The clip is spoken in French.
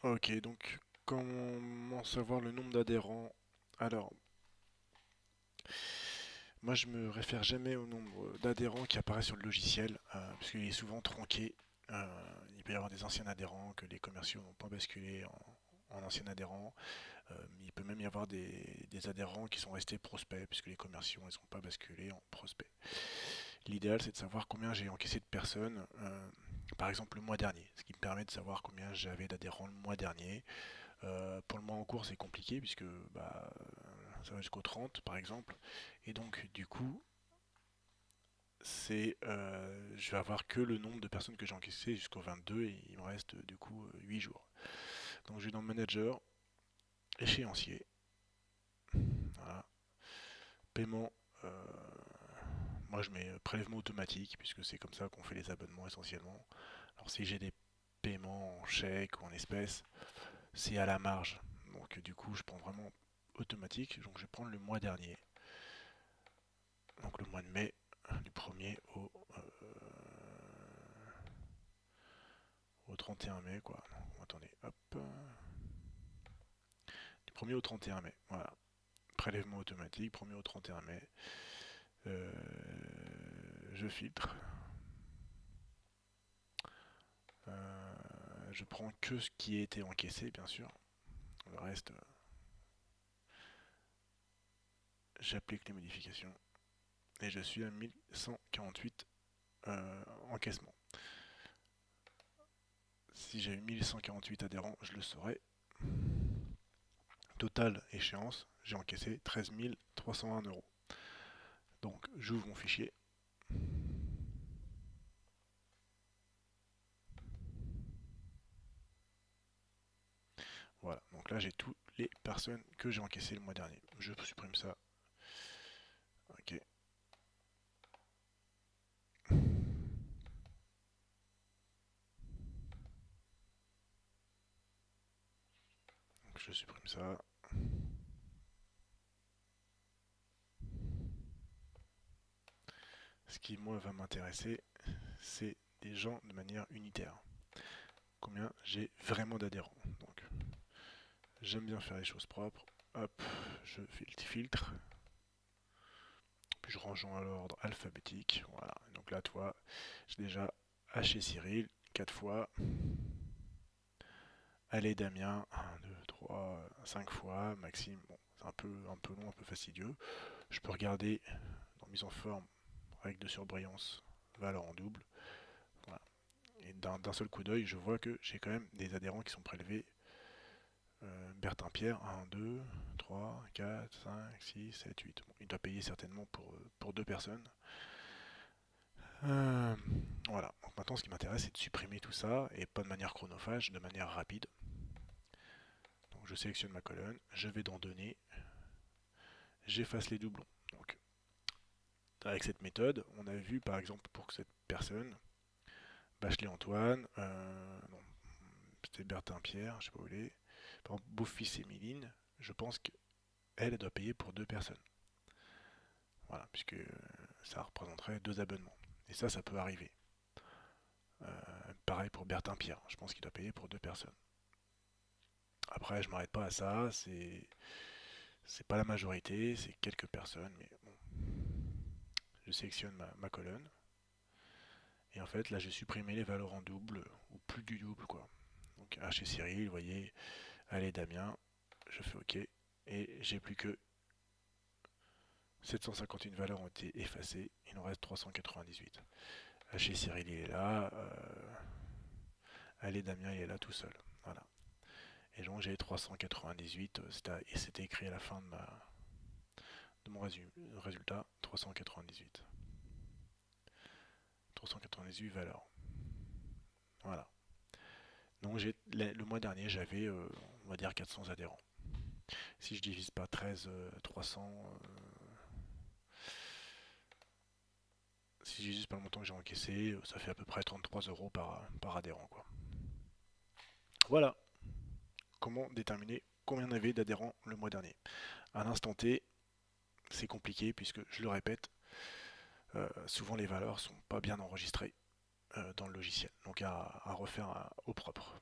Ok, donc comment savoir le nombre d'adhérents? Alors, moi je me réfère jamais au nombre d'adhérents qui apparaît sur le logiciel, parce qu'il est souvent tronqué. Il peut y avoir des anciens adhérents que les commerciaux n'ont pas basculé en anciens adhérents. Il peut même y avoir des adhérents qui sont restés prospects, puisque les commerciaux ne sont pas basculés en prospects. L'idéal c'est de savoir combien j'ai encaissé de personnes, par exemple le mois dernier, ce qui me permet de savoir combien j'avais d'adhérents le mois dernier. Pour le mois en cours, c'est compliqué puisque bah, ça va jusqu'au 30 par exemple. Et donc, du coup, je vais avoir que le nombre de personnes que j'ai encaissées jusqu'au 22 et il me reste du coup 8 jours. Donc, je vais dans Manager, échéancier, voilà. Paiement. euh, Moi, je mets prélèvement automatique puisque c'est comme ça qu'on fait les abonnements essentiellement. Alors, si j'ai des paiements en chèque ou en espèces, c'est à la marge. Donc, du coup, je prends vraiment automatique. Donc, je vais prendre le mois dernier. Donc le mois de mai, du 1er au 31 mai, quoi. Donc, attendez, hop. Du 1er au 31 mai, voilà. Prélèvement automatique, 1er au 31 mai. Euh, je filtre. Je prends que ce qui a été encaissé, bien sûr. Le reste, j'applique les modifications. Et je suis à 1148 encaissements. Si j'ai eu 1148 adhérents, je le saurai. Total échéance, j'ai encaissé 13 301 euros. Donc j'ouvre mon fichier. Voilà, donc là j'ai toutes les personnes que j'ai encaissées le mois dernier. Je supprime ça. Ok. Donc je supprime ça. Ce qui moi va m'intéresser, c'est des gens de manière unitaire. Combien j'ai vraiment d'adhérents. Donc j'aime bien faire les choses propres. Hop, je filtre. Puis je range dans l'ordre alphabétique. Voilà. Donc là, toi, j'ai déjà haché Cyril 4 fois. Allez Damien, 1, 2, 3, 5 fois. Maxime, bon, c'est un peu long, un peu fastidieux. Je peux regarder dans mise en forme, règle de surbrillance, valeur en double. Voilà. Et d'un seul coup d'œil, je vois que j'ai quand même des adhérents qui sont prélevés. Bertin Pierre, 1, 2, 3, 4, 5, 6, 7, 8. Bon, il doit payer certainement pour deux personnes. Euh, voilà. Donc maintenant, ce qui m'intéresse, c'est de supprimer tout ça, et pas de manière chronophage, de manière rapide. Donc je sélectionne ma colonne, je vais dans Données, j'efface les doublons. Donc avec cette méthode, on a vu par exemple pour que cette personne, Bachelet Antoine, non, c'était Bertin Pierre, je sais pas où il est, par exemple Beaufils Émiline, je pense qu'elle doit payer pour deux personnes. Voilà, puisque ça représenterait deux abonnements. Et ça peut arriver. Pareil pour Bertin Pierre, je pense qu'il doit payer pour deux personnes. Après, je m'arrête pas à ça, c'est pas la majorité, c'est quelques personnes, mais bon. Je sélectionne ma colonne. Et en fait, là, j'ai supprimé les valeurs en double, ou plus du double, quoi. Donc, H et Cyril, vous voyez, allez Damien, je fais OK. Et j'ai plus que 751 valeurs ont été effacées, il en reste 398. H et Cyril, il est là, allez Damien, il est là tout seul. Voilà. Et donc, j'ai 398, c'était écrit à la fin de mon résultat, 398. 398 valeurs. Voilà. Donc le mois dernier, j'avais, on va dire, 400 adhérents. Si je divise par 13, 300, si je divise par le montant que j'ai encaissé, ça fait à peu près 33 euros par adhérent, quoi. Voilà comment déterminer combien on avait d'adhérents le mois dernier. À l'instant T, c'est compliqué puisque, je le répète, souvent les valeurs sont pas bien enregistrées dans le logiciel. Donc à refaire au propre.